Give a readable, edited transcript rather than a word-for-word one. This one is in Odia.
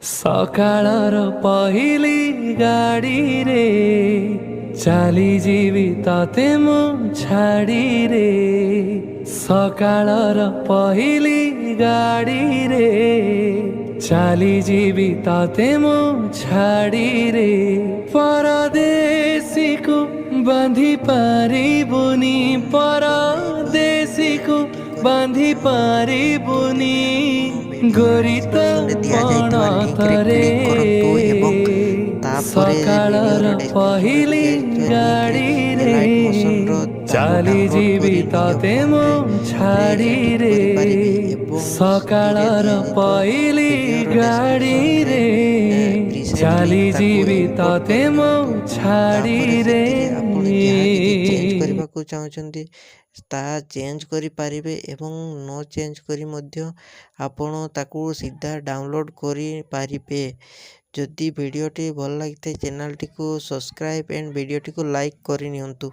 ସକାଳର ପହିଲି ଗାଡ଼ିରେ ଚାଲିଯିବି ତତେ ମୁଁ ଛାଡ଼ିରେ। ସକାଳର ପହିଲି ଗାଡ଼ିରେ ଚାଲିଯିବି ତତେ ମୁଁ ଛାଡ଼ିରେ। ପରଦେଶୀକୁ ବାନ୍ଧି ପାରିବୁନି, ପରଦେଶୀକୁ ବାନ୍ଧି ପାରିବୁନି। ଗୋରି ତ ପଣତରେ ସକାଳର ପହିଲି ଗାଡ଼ିରେ ଚାଲିଯିବି ତତେ ମୁଁ ଛାଡ଼ିରେ। ସକାଳର ପହିଲି ଗାଡ଼ିରେ ଚାଲିଯିବି ତତେ ମୁଁ ଛାଡ଼ିରେ। କରିବାକୁ ଚାହୁଁଛନ୍ତି ତାହା ଚେଞ୍ଜ କରିପାରିବେ ଏବଂ ନ ଚେଞ୍ଜ କରି ମଧ୍ୟ ଆପଣ ତାକୁ ସିଧା ଡାଉନଲୋଡ଼ କରିପାରିବେ। ଯଦି ଭିଡ଼ିଓଟି ଭଲ ଲାଗିଥାଏ ଚ୍ୟାନେଲଟିକୁ ସବସ୍କ୍ରାଇବ୍ ଏଣ୍ଡ ଭିଡ଼ିଓଟିକୁ ଲାଇକ୍ କରିନିଅନ୍ତୁ।